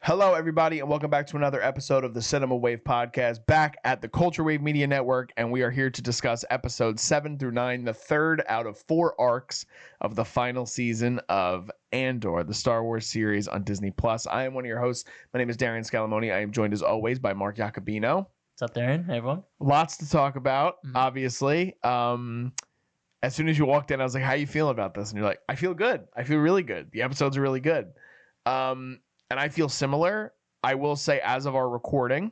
Hello, everybody, and welcome back to another episode of the Cinema Wave Podcast, back at the Culture Wave Media Network, and we are here to discuss episodes 7 through 9, the third out of 4 arcs of the final season of Andor, the Star Wars series on Disney+. I am one of your hosts. My name is Darian Scalamoni. I am joined, as always, by Mark Jacobino. What's up, Darian? Hey, everyone. Lots to talk about, obviously. As soon as you walked in, I was like, how you feeling about this? And you're like, I feel good. I feel really good. The episodes are really good. And I feel similar. I will say, as of our recording,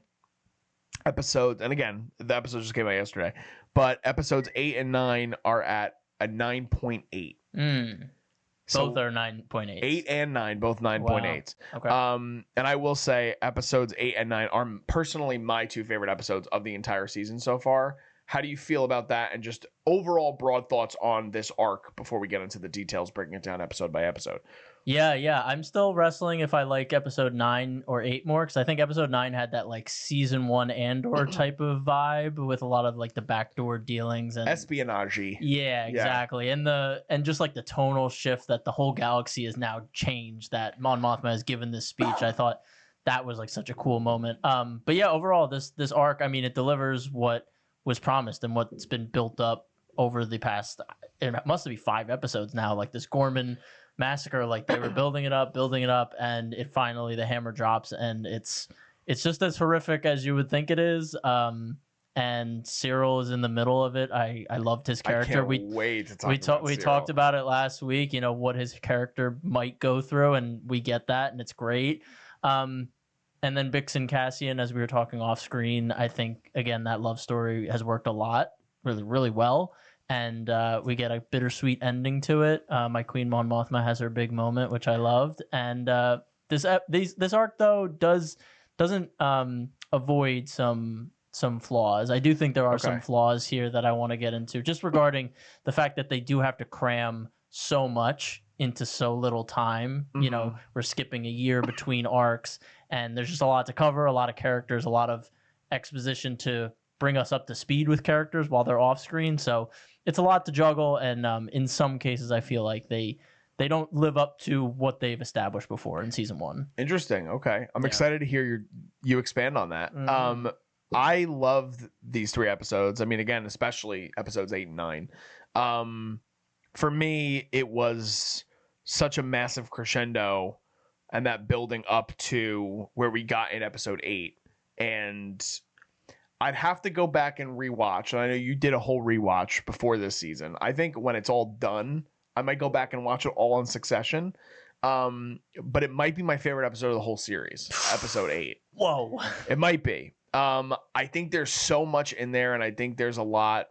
episodes, and again, the episode just came out yesterday, but episodes 8 and 9 are at a 9.8. Both are 9.8. 8 and 9, both 9.8s. Wow. Okay. And I will say, episodes 8 and 9 are personally my two favorite episodes of the entire season so far. How do you feel about that? And just overall broad thoughts on this arc before we get into the details, breaking it down episode by episode. Yeah. I'm still wrestling if I like episode 9 or 8 more, because I think episode 9 had that like season 1 Andor type of vibe with a lot of like the backdoor dealings and espionage-y. Yeah, exactly. Yeah. And just like the tonal shift that the whole galaxy has now changed, that Mon Mothma has given this speech. I thought that was like such a cool moment. But yeah, overall this arc, I mean, it delivers what was promised and what's been built up over the past, it must be 5 episodes now, like this Ghorman Massacre, like they were building it up, and it finally, the hammer drops, and it's just as horrific as you would think it is. And Cyril is in the middle of it. I loved his character. I can't wait to talk about Cyril. We talked about it last week, you know, what his character might go through, and we get that, and it's great. And then Bix and Cassian, as we were talking off screen, I think, again, that love story has worked a lot, really, really well. And we get a bittersweet ending to it. My Queen Mon Mothma has her big moment, which I loved. And this arc, though, doesn't avoid some flaws. I do think there are some flaws here that I want to get into, just regarding the fact that they do have to cram so much into so little time. You know, we're skipping a year between arcs, and there's just a lot to cover, a lot of characters, a lot of exposition to bring us up to speed with characters while they're off screen. So it's a lot to juggle, and in some cases I feel like they don't live up to what they've established before in season 1. Interesting. Okay. I'm excited to hear you expand on that. I loved these 3 episodes. I mean, again, especially episodes 8 and 9. For me, it was such a massive crescendo, and that building up to where we got in episode 8. And I'd have to go back and rewatch. And I know you did a whole rewatch before this season. I think when it's all done, I might go back and watch it all in succession. But it might be my favorite episode of the whole series, episode 8. Whoa. It might be. I think there's so much in there, and I think there's a lot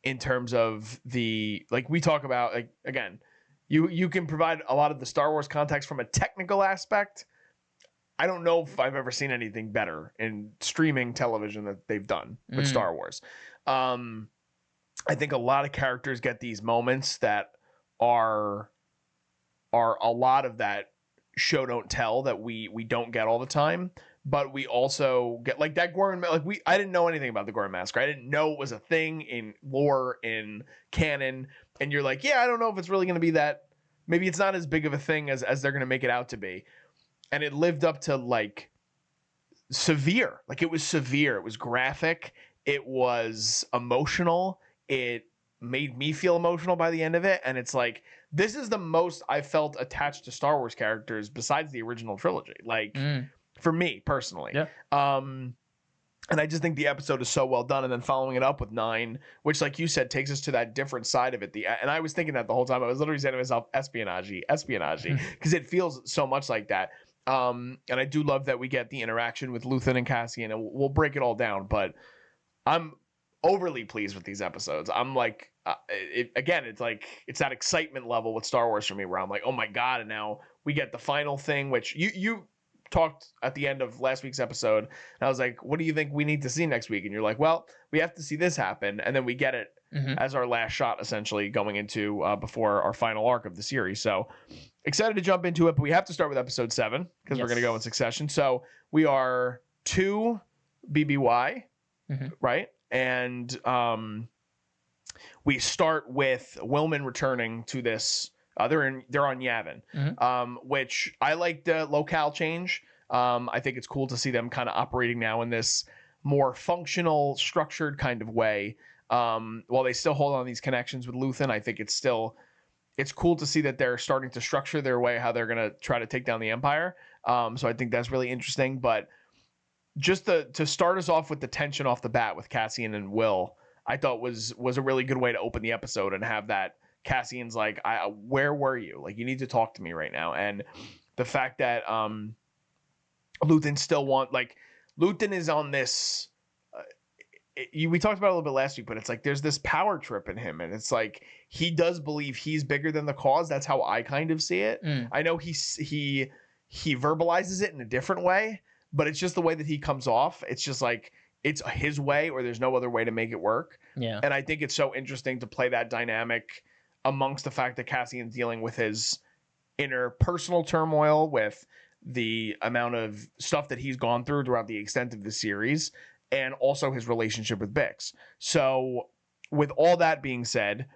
in terms of the, like we talk about, like, again, you can provide a lot of the Star Wars context from a technical aspect. I don't know if I've ever seen anything better in streaming television that they've done with Star Wars. I think a lot of characters get these moments that are a lot of that show don't tell that we don't get all the time. But we also get like that Ghorman, like I didn't know anything about the Ghorman Massacre. I didn't know it was a thing in lore, in canon. And you're like, yeah, I don't know if it's really going to be that. Maybe it's not as big of a thing as they're going to make it out to be. And it lived up to like severe. Like it was severe. It was graphic. It was emotional. It made me feel emotional by the end of it. And it's like, this is the most I felt attached to Star Wars characters besides the original trilogy. Like, for me personally. Yeah. And I just think the episode is so well done. And then following it up with 9, which, like you said, takes us to that different side of it. And I was thinking that the whole time. I was literally saying to myself, espionage-y, because it feels so much like that. And I do love that we get the interaction with Luthen and Cassian, and we'll break it all down. But I'm overly pleased with these episodes. I'm like, it's like, it's that excitement level with Star Wars for me, where I'm like, oh my God. And now we get the final thing, which you talked at the end of last week's episode, and I was like, what do you think we need to see next week? And you're like, well, we have to see this happen, and then we get it as our last shot, essentially, going into before our final arc of the series. So excited to jump into it, but we have to start with episode 7 because we're going to go in succession. So we are 2 BBY, right? And we start with Wilman returning to this. They're on Yavin, which I like the locale change. I think it's cool to see them kind of operating now in this more functional, structured kind of way. While they still hold on these connections with Luthen, I think it's cool to see that they're starting to structure their way how they're going to try to take down the Empire. So I think that's really interesting. But just to start us off with the tension off the bat with Cassian and Will, I thought was a really good way to open the episode and have that Cassian's like, where were you? Like, you need to talk to me right now. And the fact that Luthen is on this. We talked about it a little bit last week, but it's like there's this power trip in him, and it's like he does believe he's bigger than the cause. That's how I kind of see it. I know he verbalizes it in a different way, but it's just the way that he comes off. It's just like it's his way, or there's no other way to make it work. Yeah, and I think it's so interesting to play that dynamic amongst the fact that Cassian's dealing with his inner personal turmoil, with the amount of stuff that he's gone through throughout the extent of the series, and also his relationship with Bix. So with all that being said,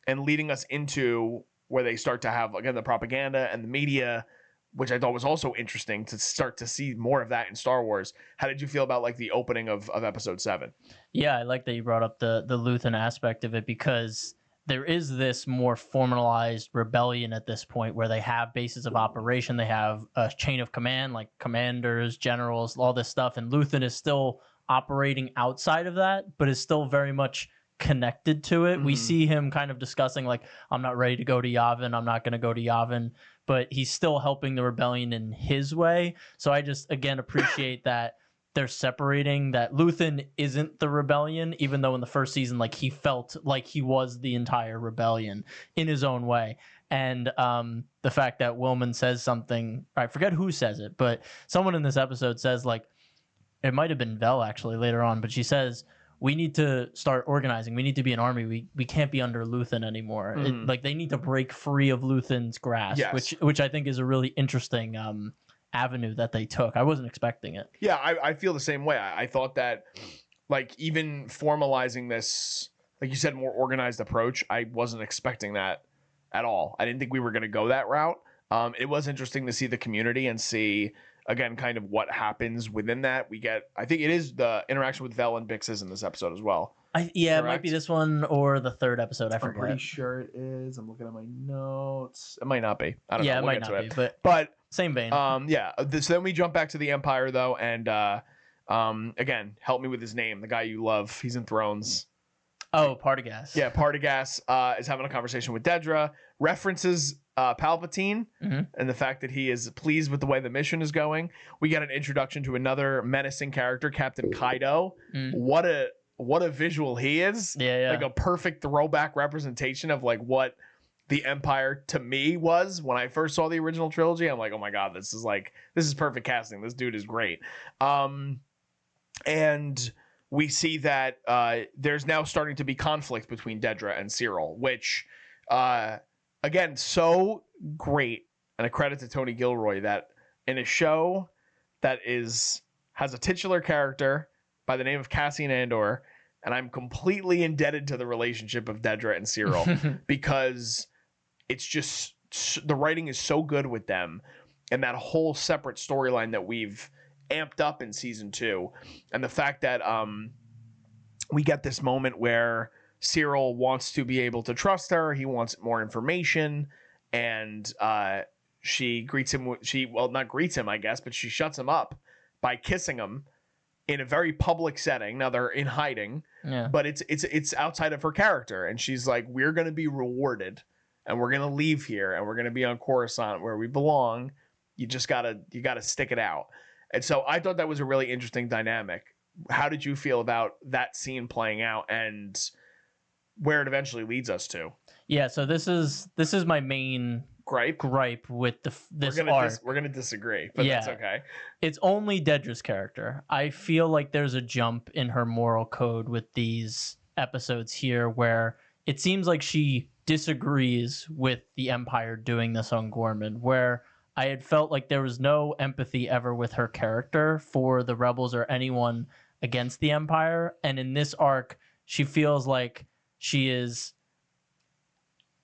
and leading us into where they start to have, again, the propaganda and the media, which I thought was also interesting to start to see more of that in Star Wars. How did you feel about like the opening of episode 7? Yeah, I like that you brought up the Luthen aspect of it, because there is this more formalized rebellion at this point where they have bases of operation. They have a chain of command, like commanders, generals, all this stuff. And Luthen is still operating outside of that, but is still very much connected to it. We see him kind of discussing like, I'm not ready to go to Yavin. I'm not going to go to Yavin, but he's still helping the rebellion in his way. So I just, again, appreciate that they're separating, that Luthen isn't the rebellion, even though in the first season, like, he felt like he was the entire rebellion in his own way. And the fact that Willman says something, I forget who says it, but someone in this episode says, like, it might have been Vel actually later on, but she says, we need to start organizing. We need to be an army. We can't be under Luthen anymore. Like, they need to break free of Luthen's grasp, yes. which I think is a really interesting avenue that they took. I wasn't expecting it. Yeah, I feel the same way. I thought that, like, even formalizing this, like you said, more organized approach, I wasn't expecting that at all. I didn't think we were going to go that route. It was interesting to see the community and see, again, kind of what happens within that. We get, I think it is the interaction with Vel and Bix is in this episode as well. It might be this one or the third episode. I forget. I'm pretty sure it is. I'm looking at my notes. It might not be. I don't know. It might not be, but same vein. So then we jump back to the Empire though, and again, help me with his name. The guy you love. He's in Thrones. Oh, Partagas. Yeah, Partagas is having a conversation with Dedra. References Palpatine and the fact that he is pleased with the way the mission is going. We get an introduction to another menacing character, Captain Kaido. What a visual he is. Yeah. Like a perfect throwback representation of like what the Empire to me was when I first saw the original trilogy. I'm like, oh my God, this is perfect casting. This dude is great. And we see that there's now starting to be conflict between Dedra and Cyril, which again, so great, and a credit to Tony Gilroy that in a show that has a titular character by the name of Cassian Andor, and I'm completely indebted to the relationship of Dedra and Cyril because it's just, the writing is so good with them, and that whole separate storyline that we've amped up in season 2, and the fact that we get this moment where Cyril wants to be able to trust her. He wants more information, and she greets him. Not greets him, I guess, but she shuts him up by kissing him in a very public setting. Now they're in hiding, but it's outside of her character, and she's like, "We're going to be rewarded, and we're going to leave here, and we're going to be on Coruscant where we belong. You gotta stick it out." And so I thought that was a really interesting dynamic. How did you feel about that scene playing out and where it eventually leads us to? Yeah, so this is my main gripe with this arc. We're gonna disagree, but that's okay. It's only Dedra's character. I feel like there's a jump in her moral code with these episodes here, where it seems like she disagrees with the Empire doing this on Ghorman, where I had felt like there was no empathy ever with her character for the rebels or anyone against the Empire, and in this arc, she feels like she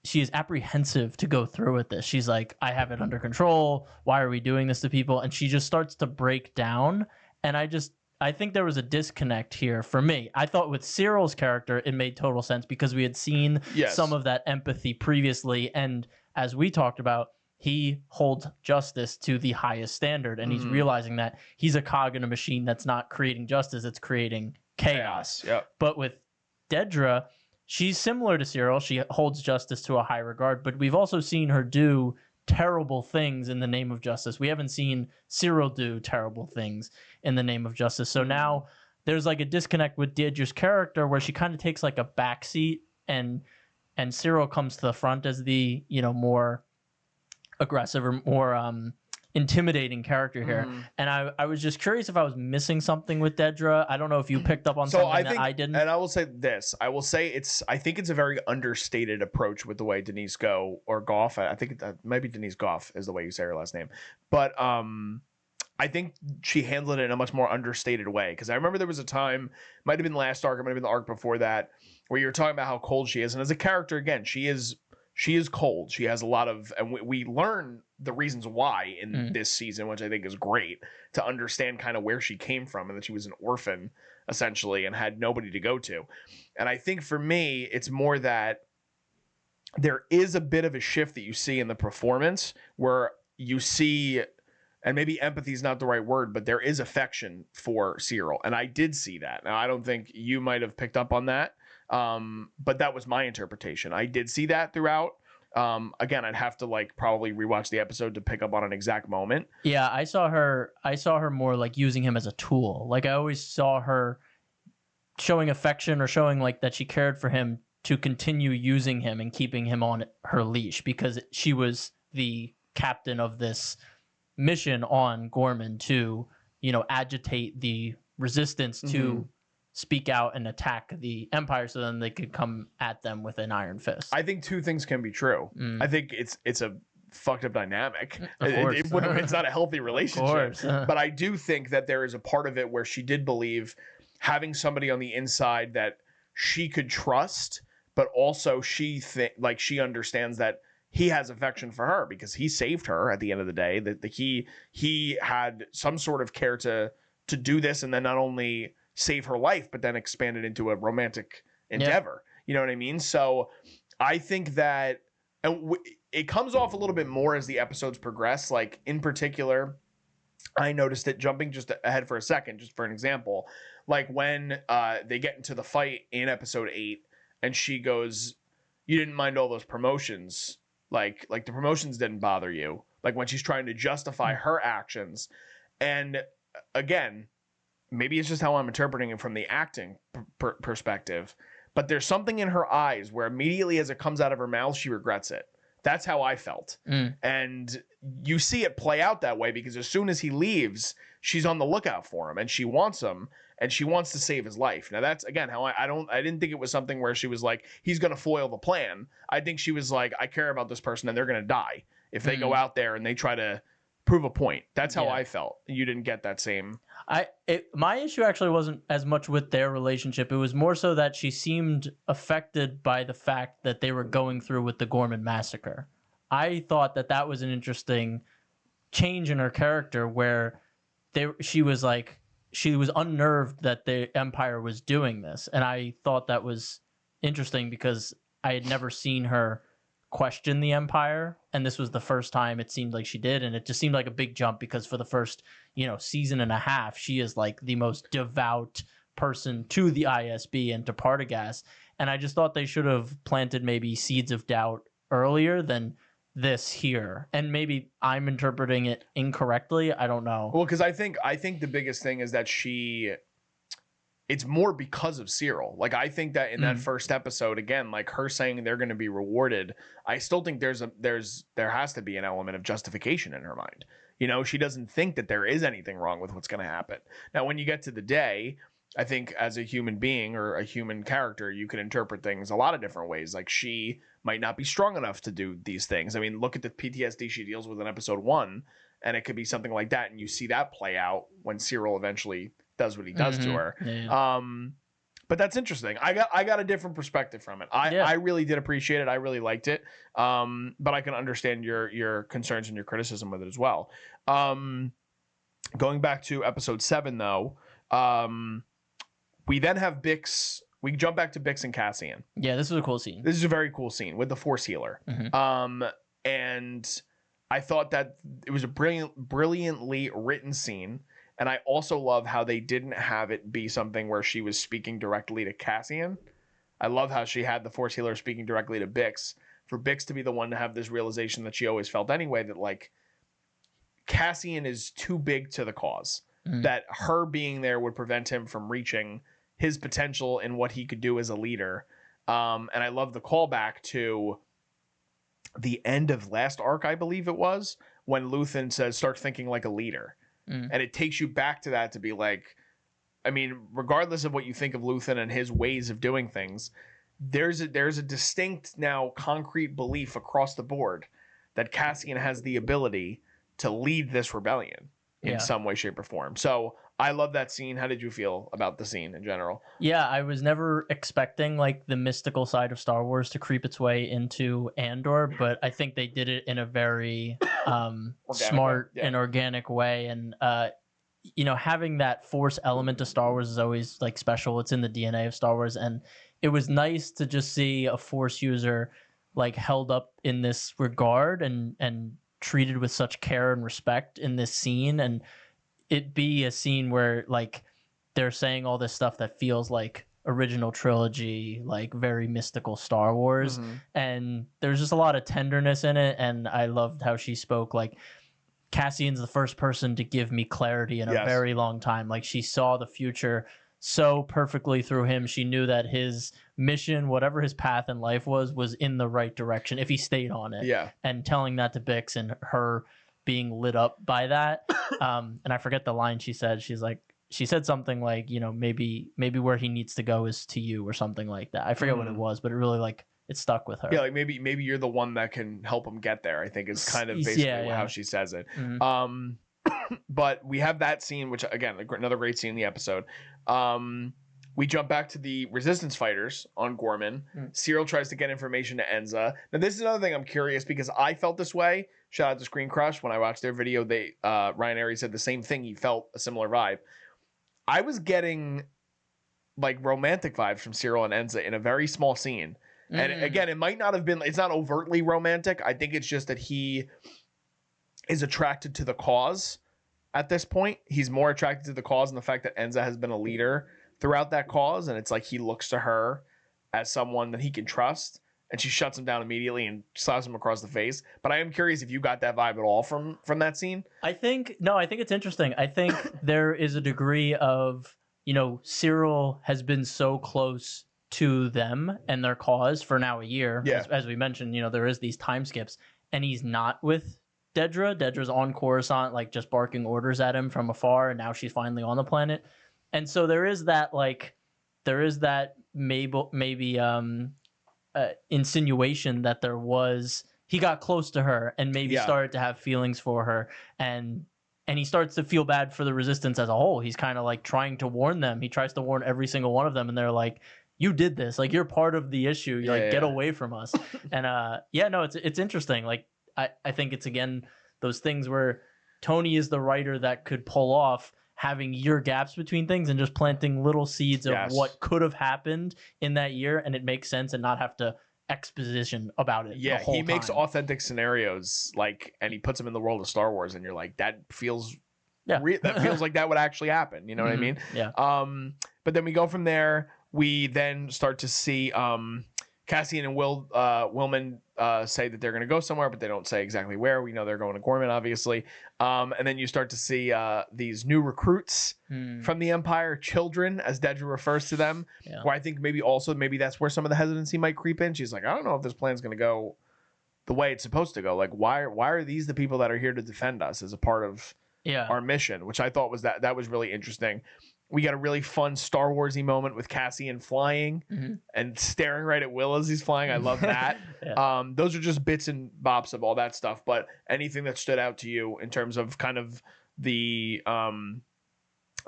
she is apprehensive to go through with this. She's like, I have it under control. Why are we doing this to people? And she just starts to break down. And I think there was a disconnect here for me. I thought with Cyril's character, it made total sense because we had seen some of that empathy previously. And as we talked about, he holds justice to the highest standard. And he's realizing that he's a cog in a machine that's not creating justice, it's creating chaos. Yep. But with Dedra, she's similar to Cyril. She holds justice to a high regard, but we've also seen her do terrible things in the name of justice. We haven't seen Cyril do terrible things in the name of justice. So now there's like a disconnect with Dedra's character where she kind of takes like a backseat and Cyril comes to the front as the, you know, more aggressive or more intimidating character here. And I was just curious if I was missing something with Dedra. I don't know if you picked up on something that I didn't. And I will say this. I will say I think it's a very understated approach with the way Denise Gough, I think maybe Denise Gough is the way you say her last name. But I think she handled it in a much more understated way. Because I remember there was a time, might have been the last arc, it might have been the arc before that, where you were talking about how cold she is. And as a character, again, she is cold. She has a lot of, and we learn the reasons why in this season, which I think is great to understand kind of where she came from and that she was an orphan essentially and had nobody to go to. And I think for me, it's more that there is a bit of a shift that you see in the performance where you see, and maybe empathy is not the right word, but there is affection for Cyril. And I did see that. Now, I don't think you might have picked up on that. But that was my interpretation. I did see that throughout. Again, I'd have to like probably rewatch the episode to pick up on an exact moment. Yeah, I saw her more like using him as a tool. Like I always saw her showing affection or showing like that she cared for him to continue using him and keeping him on her leash because she was the captain of this mission on Ghorman to, you know, agitate the resistance to speak out and attack the Empire so then they could come at them with an iron fist. I think two things can be true. I think it's a fucked up dynamic. It's not a healthy relationship. But I do think that there is a part of it where she did believe having somebody on the inside that she could trust, but also she understands that he has affection for her because he saved her at the end of the day, that he had some sort of care to do this and then not only save her life, but then expand it into a romantic endeavor. You know what I mean? So I think that it comes off a little bit more as the episodes progress. Like in particular, I noticed it jumping just ahead for a second, just for an example, like when they get into the fight in episode 8 and she goes, you didn't mind all those promotions. Like the promotions didn't bother you. Like when she's trying to justify her actions. And again, maybe it's just how I'm interpreting it from the acting perspective, but there's something in her eyes where immediately as it comes out of her mouth, she regrets it. That's how I felt. And you see it play out that way because as soon as he leaves, she's on the lookout for him and she wants him and she wants to save his life. Now that's again how I didn't think it was something where she was like, he's going to foil the plan. I think she was like, I care about this person and they're going to die if they go out there and they try to prove a point. That's how I felt. You didn't get that same. My issue actually wasn't as much with their relationship. It was more so that she seemed affected by the fact that they were going through with the Ghorman Massacre. I thought that was an interesting change in her character where she was unnerved that the Empire was doing this. And I thought that was interesting because I had never seen her question the Empire, and this was the first time it seemed like she did, and it just seemed like a big jump because for the first season and a half she is like the most devout person to the ISB and to Partagaz, and I just thought they should have planted maybe seeds of doubt earlier than this here, and maybe I'm interpreting it incorrectly. I don't know. Well, because I think the biggest thing is that it's more because of Cyril. Like I think that in that first episode, again, like her saying they're going to be rewarded, I still think there has to be an element of justification in her mind. She doesn't think that there is anything wrong with what's going to happen. Now, when you get to the day, I think as a human being or a human character, you can interpret things a lot of different ways. Like she might not be strong enough to do these things. I mean, look at the PTSD she deals with in episode 1, and it could be something like that. And you see that play out when Cyril eventually does what he does to her. But that's interesting. I got a different perspective from it. I really did appreciate it. I really liked it. But I can understand your concerns and your criticism with it as well. Going back to episode 7 though, we then have Bix. We jump back to Bix and Cassian. Yeah, this was a cool scene. This is a very cool scene with the Force healer. And I thought that it was a brilliantly written scene. And I also love how they didn't have it be something where she was speaking directly to Cassian. I love how she had the Force healer speaking directly to Bix. For Bix to be the one to have this realization that she always felt anyway, that like Cassian is too big to the cause. That her being there would prevent him from reaching his potential in what he could do as a leader. And I love the callback to the end of last arc, I believe it was, when Luthen says, start thinking like a leader. And it takes you back to that to be like, I mean, regardless of what you think of Luthen and his ways of doing things, there's a distinct now concrete belief across the board that Cassian has the ability to lead this rebellion in some way, shape, or form. So I love that scene. How did you feel about the scene in general? Yeah, I was never expecting like the mystical side of Star Wars to creep its way into Andor, but I think they did it in a very smart and organic way. And you know, having that Force element to Star Wars is always like special. It's in the DNA of Star Wars, and it was nice to just see a Force user like held up in this regard and treated with such care and respect in this scene, and it be a scene where like they're saying all this stuff that feels like original trilogy, like very mystical Star Wars. And there's just a lot of tenderness in it. And I loved how she spoke like, Cassian's the first person to give me clarity in a very long time. Like she saw the future so perfectly through him. She knew that his mission, whatever his path in life was in the right direction if he stayed on it. And telling that to Bix and her being lit up by that. And I forget the line she said. She said something like, you know, maybe where he needs to go is to you or something like that. I forget what it was, but it really like it stuck with her. Yeah, like maybe you're the one that can help him get there, I think is kind of basically how she says it. But we have that scene, which again, another great scene in the episode. We jump back to the resistance fighters on Ghorman. Cyril tries to get information to Enza. Now, this is another thing I'm curious because I felt this way. Shout out to Screen Crush. When I watched their video, Ryan Airy said the same thing. He felt a similar vibe. I was getting like romantic vibes from Cyril and Enza in a very small scene. And again, it might not have been, it's not overtly romantic. I think it's just that he is attracted to the cause at this point. He's more attracted to the cause and the fact that Enza has been a leader throughout that cause. And it's like he looks to her as someone that he can trust. And she shuts him down immediately and slaps him across the face. But I am curious if you got that vibe at all from that scene. I think it's interesting. I think there is a degree of, you know, Cyril has been so close to them and their cause for now a year. As we mentioned, you know, there is these time skips and he's not with Dedra. Dedra's on Coruscant, like just barking orders at him from afar. And now she's finally on the planet. And so there is that maybe insinuation that he got close to her and maybe started to have feelings for her, and he starts to feel bad for the resistance as a whole. He's kind of like trying to warn them. He tries to warn every single one of them, and they're like, you did this, like you're part of the issue, get away from us. And it's interesting. Like I think it's again those things where Tony is the writer that could pull off having year gaps between things and just planting little seeds of what could have happened in that year, and it makes sense and not have to exposition about it. Yeah, he makes authentic scenarios, like, and he puts them in the world of Star Wars, and you're like, that feels that feels like that would actually happen. You know what I mean? Yeah. But then we go from there. We then start to see Cassian and Willman say that they're going to go somewhere, but they don't say exactly where. We know they're going to Ghorman, obviously. And then you start to see these new recruits from the Empire, children, as Dedra refers to them, where I think maybe that's where some of the hesitancy might creep in. She's like, I don't know if this plan's going to go the way it's supposed to go. Like, why are these the people that are here to defend us as a part of our mission, which I thought that was really interesting. We got a really fun Star Wars-y moment with Cassian flying and staring right at Will as he's flying. I love that. Those are just bits and bops of all that stuff. But anything that stood out to you in terms of kind of the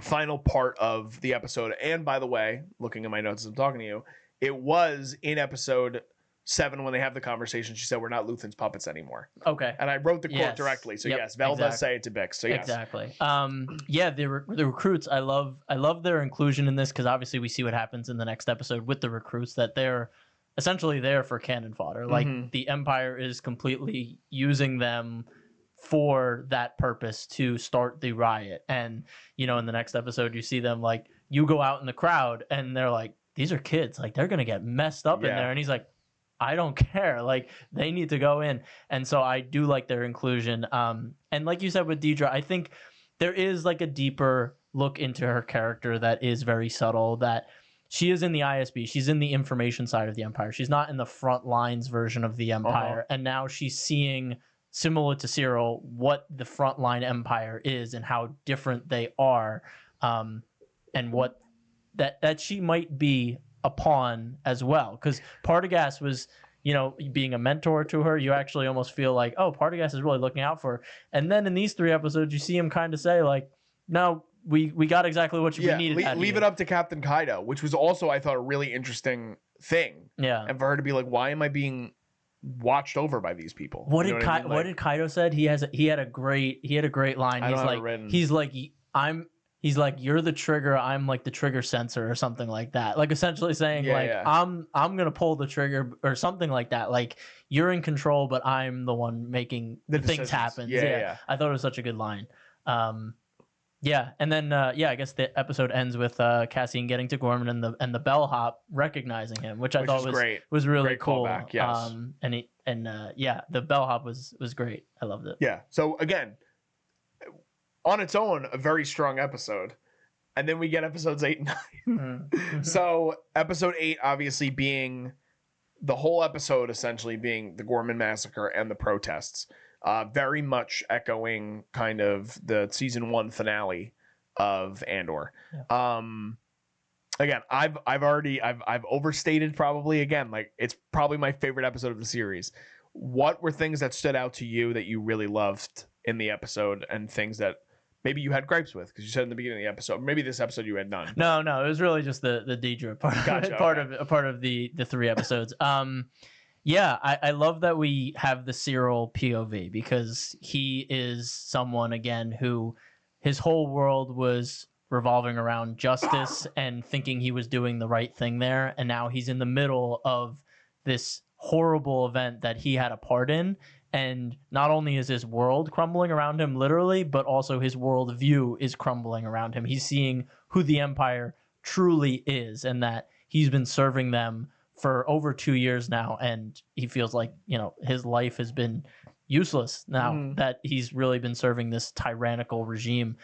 final part of the episode. And by the way, looking at my notes as I'm talking to you, it was in episode 7 when they have the conversation. She said, "We're not Luthen's puppets anymore." Okay. And I wrote the quote Yes. directly. So Yep, yes, Vel does exactly. say it to Bix. So yes. Exactly. Yeah, the recruits. I love their inclusion in this because obviously we see what happens in the next episode with the recruits, that they're essentially there for cannon fodder. Like the Empire is completely using them for that purpose to start the riot. And in the next episode you see them, like, you go out in the crowd and they're like, these are kids, like they're gonna get messed up in there. And he's like, I don't care, like they need to go in. And so I do like their inclusion. And like you said with Deidre, I think there is like a deeper look into her character that is very subtle, that she is in the ISB, she's in the information side of the Empire, she's not in the front lines version of the Empire. And now she's seeing, similar to Cyril, what the frontline Empire is and how different they are, and what that she might be a pawn as well. Because Partagaz was, being a mentor to her. You actually almost feel like, oh, Partagaz is really looking out for her. And then in these 3 episodes, you see him kind of say, like, no, we got exactly what we needed. Leave it up to Captain Kaido, which was also, I thought, a really interesting thing. Yeah. And for her to be like, why am I being watched over by these people? What did Kaido said? He had a great line. He's like, you're the trigger, I'm like the trigger sensor, or something like that. Like essentially saying I'm gonna pull the trigger or something like that. Like, you're in control, but I'm the one making the things happen. Yeah. I thought it was such a good line. And then I guess the episode ends with Cassian getting to Ghorman and the bellhop recognizing him, which I thought was really great cool. Callback, yes. The bellhop was great. I loved it. Yeah. So again, on its own, a very strong episode. And then we get episodes 8 and 9. So episode 8 obviously being the whole episode, essentially being the Ghorman Massacre and the protests. Very much echoing kind of the season 1 finale of Andor. Yeah. Again, I've overstated probably, again, like it's probably my favorite episode of the series. What were things that stood out to you that you really loved in the episode, and things that maybe you had gripes with? Because you said in the beginning of the episode, maybe this episode you had none. No, it was really just the Deidre part. Gotcha, part of the 3 episodes. I love that we have the Cyril POV, because he is someone, again, who his whole world was revolving around justice and thinking he was doing the right thing there, and now he's in the middle of this horrible event that he had a part in. And not only is his world crumbling around him literally, but also his world view is crumbling around him. He's seeing who the Empire truly is, and that he's been serving them for over 2 years now, and he feels like his life has been useless now that he's really been serving this tyrannical regime.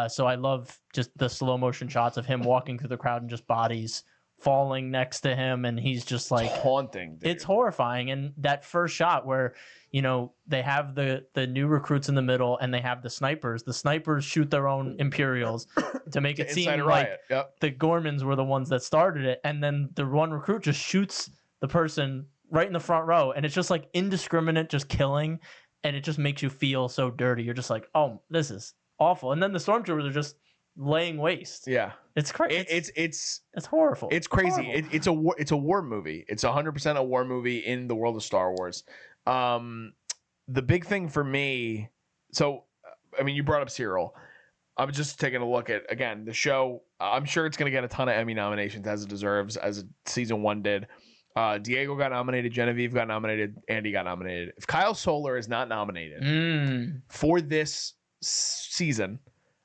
So I love just the slow motion shots of him walking through the crowd and just bodies falling next to him, and he's just like, it's haunting, dude. It's horrifying. And that first shot where they have the new recruits in the middle, and they have the snipers shoot their own Imperials to make it seem like the Ghormans were the ones that started it, and then the one recruit just shoots the person right in the front row, and it's just like indiscriminate, just killing, and it just makes you feel so dirty. You're just like, oh, this is awful. And then the stormtroopers are just laying waste. Yeah, it's crazy. It's horrible. It's crazy. Horrible. It's a war movie. It's 100% a war movie in the world of Star Wars. The big thing for me, so I mean, you brought up Cyril. I was just taking a look at, again, the show. I'm sure it's going to get a ton of Emmy nominations, as it deserves, as season 1 did. Diego got nominated, Genevieve got nominated, Andy got nominated. If Kyle Solar is not nominated for this season,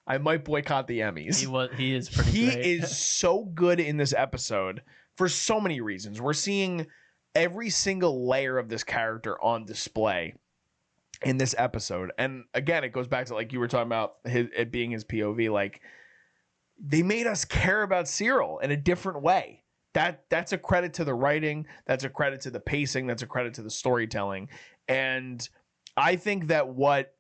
I might boycott the Emmys. He is pretty great. He is so good in this episode for so many reasons. We're seeing every single layer of this character on display in this episode. And again, it goes back to, like you were talking about, it being his POV. Like, they made us care about Cyril in a different way. That's a credit to the writing. That's a credit to the pacing. That's a credit to the storytelling. And I think that what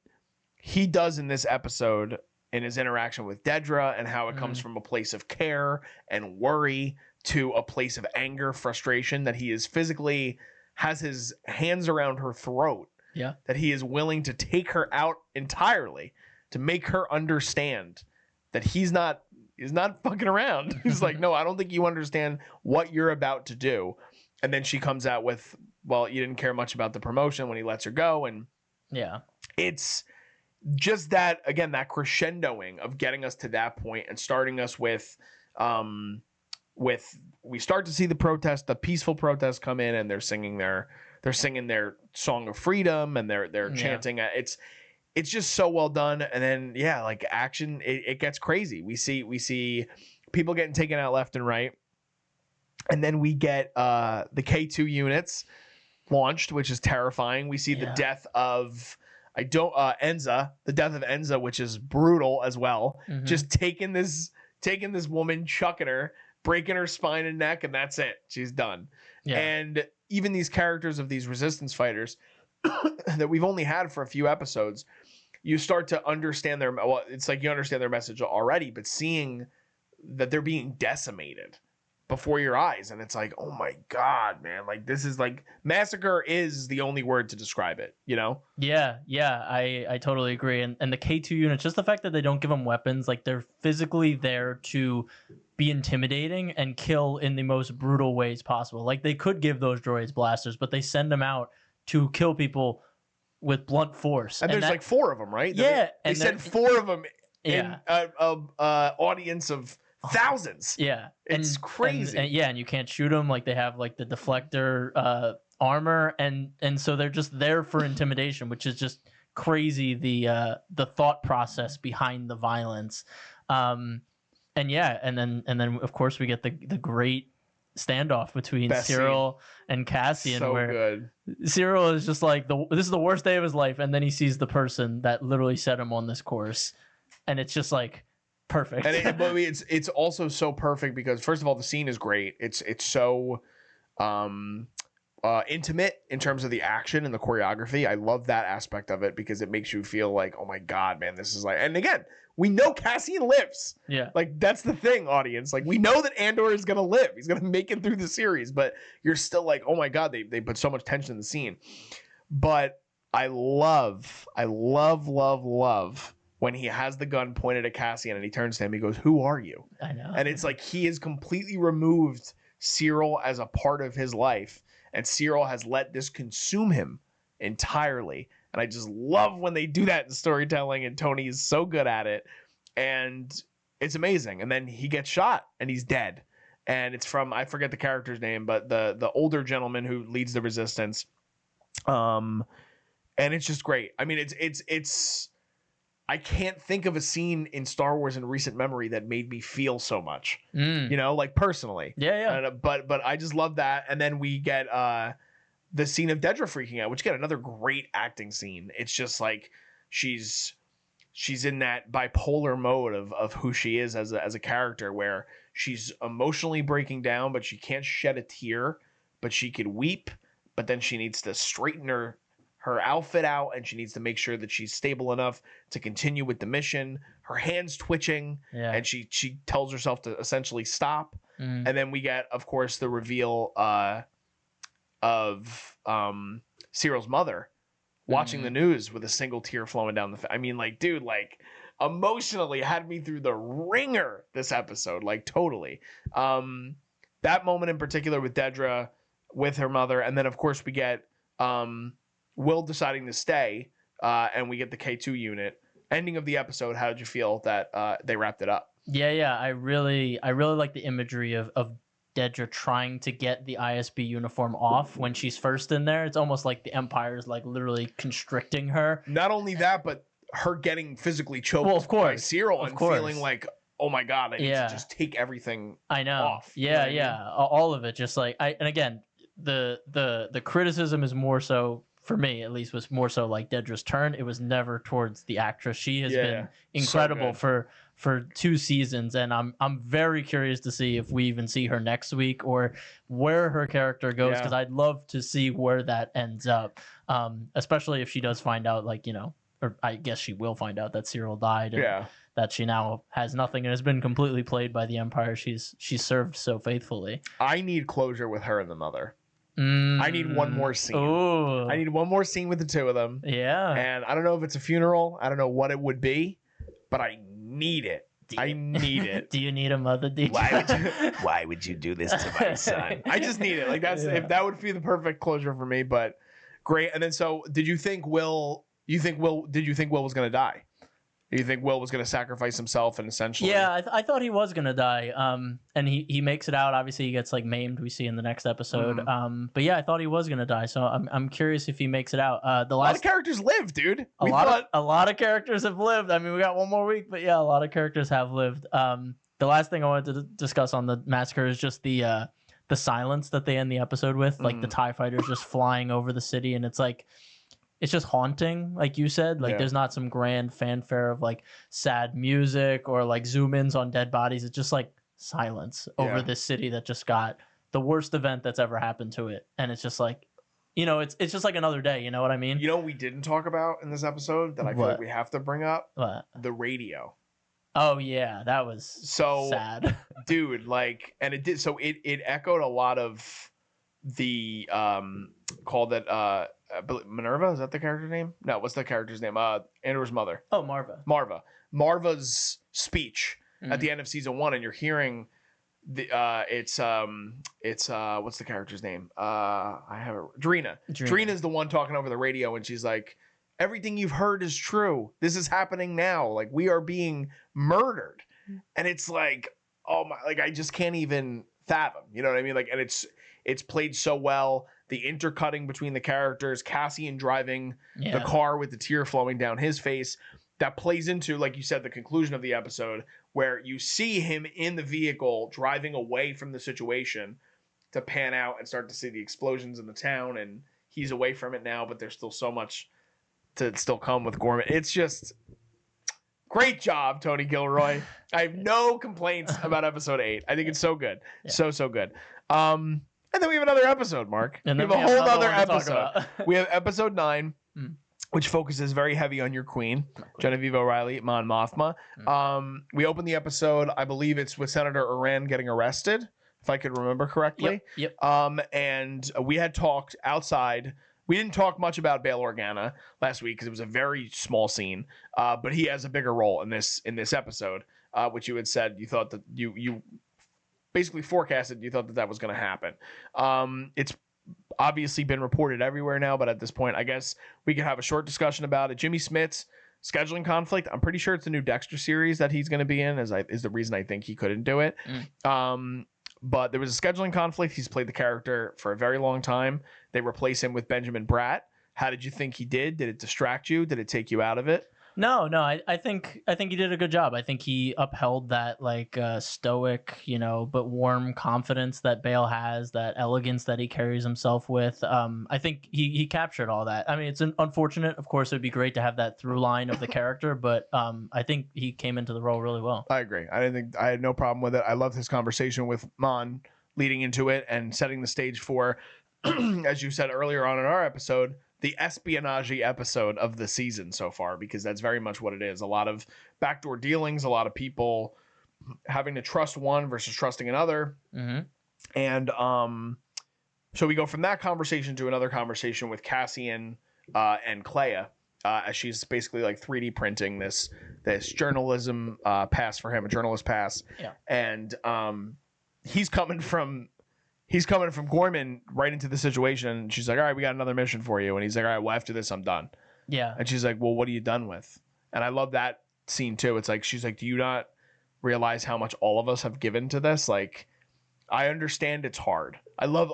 he does in this episode, in his interaction with Dedra, and how it comes from a place of care and worry to a place of anger, frustration, that he is physically has his hands around her throat. Yeah. That he is willing to take her out entirely to make her understand that he's not He's not fucking around. He's like, no, I don't think you understand what you're about to do. And then she comes out with, well, you didn't care much about the promotion when he lets her go. And yeah, it's just that, again, that crescendoing of getting us to that point and starting us with we start to see the peaceful protests come in, and they're singing their song of freedom, and they're chanting. It's just so well done. And then like action, it gets crazy. We see people getting taken out left and right, and then we get the K2 units launched, which is terrifying. We see the death of Enza, the death of Enza, which is brutal as well. Just taking this woman, chucking her, breaking her spine and neck, and that's it. She's done. Yeah. And even these characters of these resistance fighters that we've only had for a few episodes, you start to understand it's like you understand their message already, but seeing that they're being decimated before your eyes, and it's like, oh my God, man, like this is like massacre is the only word to describe it, you know? Yeah, I totally agree. And the K2 units, just the fact that they don't give them weapons, like they're physically there to be intimidating and kill in the most brutal ways possible. Like they could give those droids blasters, but they send them out to kill people with blunt force. And there's like 4 of them, right? Yeah. They sent 4 of them in an audience of thousands. Yeah. It's crazy. And you can't shoot them. Like they have like the deflector armor, and so they're just there for intimidation, which is just crazy, the thought process behind the violence. And then of course we get the great standoff between Cyril and Cassian, so where good. Cyril is just like, this is the worst day of his life, and then he sees the person that literally set him on this course, and it's just like perfect. And it's also so perfect because, first of all, the scene is great. It's so intimate in terms of the action and the choreography. I love that aspect of it because it makes you feel like, oh my God, man, this is like, and again, we know Cassian lives. Yeah. Like that's the thing, audience. Like we know that Andor is going to live. He's going to make it through the series, but you're still like, oh my God, they put so much tension in the scene. But I love when he has the gun pointed at Cassian and he turns to him, he goes, "Who are you?" I know. And it's like he has completely removed Cyril as a part of his life, and Cyril has let this consume him entirely. And I just love when they do that in storytelling, and Tony is so good at it. And it's amazing. And then he gets shot and he's dead. And it's from, I forget the character's name, but the older gentleman who leads the resistance. And it's just great. I mean, it's I can't think of a scene in Star Wars in recent memory that made me feel so much, you know, like personally. Yeah. But I just love that. And then we get the scene of Dedra freaking out, which again, another great acting scene. It's just like she's in that bipolar mode of who she is as a character, where she's emotionally breaking down, but she can't shed a tear, but she could weep, but then she needs to straighten her outfit out, and she needs to make sure that she's stable enough to continue with the mission. Her hands twitching, and she tells herself to essentially stop. And then we get, of course, the reveal of Cyril's mother watching the news with a single tear flowing down the I mean, like, dude, like emotionally had me through the ringer this episode, like totally. That moment in particular with Dedra with her mother, and then of course we get Will deciding to stay, and we get the K2 unit. Ending of the episode, how did you feel that they wrapped it up? Yeah, I really like the imagery of Dedra trying to get the ISB uniform off when she's first in there. It's almost like the Empire is like literally constricting her. Not only that, but her getting physically choked by Cyril and feeling like, oh my God, I need to just take everything off. Yeah. All of it. Just like and again, the criticism is more so, for me at least, was more so like Dedra's turn. It was never towards the actress. She has been incredible for 2 seasons, and I'm very curious to see if we even see her next week or where her character goes, because I'd love to see where that ends up, especially if she does find out, like, you know, or I guess she will find out that Cyril died, and that she now has nothing and has been completely played by the Empire she's served so faithfully. I need closure with her and the mother. I need one more scene. Ooh. I need one more scene with the 2 of them. Yeah. And I don't know if it's a funeral. I don't know what it would be, but I need it. I need it. Do you need a mother? Why would you do this to my son? I just need it. Like if that would be the perfect closure for me. But great. And then so, did you think Will was going to die? Do you think Will was going to sacrifice himself and essentially? Yeah, I thought he was going to die. And he makes it out. Obviously, he gets like maimed. We see in the next episode. Mm-hmm. But yeah, I thought he was going to die. So I'm curious if he makes it out. A lot of characters live, dude. A lot of characters have lived. I mean, we got one more week, but yeah, a lot of characters have lived. The last thing I wanted to discuss on the massacre is just the silence that they end the episode with, like the TIE fighters just flying over the city, and it's like. It's just haunting, like you said. Like there's not some grand fanfare of like sad music or like zoom ins on dead bodies. It's just like silence over this city that just got the worst event that's ever happened to it. And it's just like, it's just like another day. You know what I mean? You know what we didn't talk about in this episode that I feel like we have to bring up? What? The radio. Oh yeah, that was so sad. Dude, like, and it did. So it echoed a lot of the called it Minerva, is that the character name? No, what's the character's name? Andor's mother. Oh, Marva's speech at the end of season 1, and you're hearing the it's what's the character's name? I have it. Drina's the one talking over the radio, and she's like, everything you've heard is true. This is happening now. Like, we are being murdered. And it's like, oh my, like, I just can't even fathom. You know what I mean? Like, and it's played so well. The intercutting between the characters, Cassian driving the car with the tear flowing down his face, that plays into, like you said, the conclusion of the episode, where you see him in the vehicle driving away from the situation to pan out and start to see the explosions in the town, and he's away from it now, but there's still so much to still come with Ghorman. It's just great job, Tony Gilroy. I have no complaints about episode 8. I think it's so good. So good. And then we have another episode, Mark. And we have a whole other episode. We have episode 9, which focuses very heavy on your queen, Genevieve O'Reilly, Mon Mothma. We open the episode, I believe it's with Senator Iran getting arrested, if I could remember correctly. Yep. And we had talked outside. We didn't talk much about Bail Organa last week because it was a very small scene, but he has a bigger role in this episode, which you had said you thought that you basically forecasted you thought that was going to happen. It's obviously been reported everywhere now, but at this point, I guess we could have a short discussion about it. Jimmy Smits' scheduling conflict. I'm pretty sure it's the new Dexter series that he's going to be in, is the reason I think he couldn't do it. But there was a scheduling conflict. He's played the character for a very long time. They replace him with Benjamin Bratt. How did you think he did? Did it distract you? Did it take you out of it? No, I think he did a good job. I think he upheld that like stoic, but warm confidence that Bale has, that elegance that he carries himself with. I think he captured all that. I mean, it's unfortunate. Of course, it'd be great to have that through line of the character, but I think he came into the role really well. I agree. I had no problem with it. I loved his conversation with Mon leading into it and setting the stage for, as you said earlier on in our episode, the espionage-y episode of the season so far, because that's very much what it is. A lot of backdoor dealings, a lot of people having to trust one versus trusting another. And so we go from that conversation to another conversation with Cassian and Clea, as she's basically like 3D printing this journalism pass for him, a journalist pass. Yeah. And he's coming from Ghorman right into the situation. She's like, all right, we got another mission for you. And he's like, all right, well, after this, I'm done. Yeah. And she's like, well, what are you done with? And I love that scene too. It's like, she's like, do you not realize how much all of us have given to this? Like, I understand it's hard. I love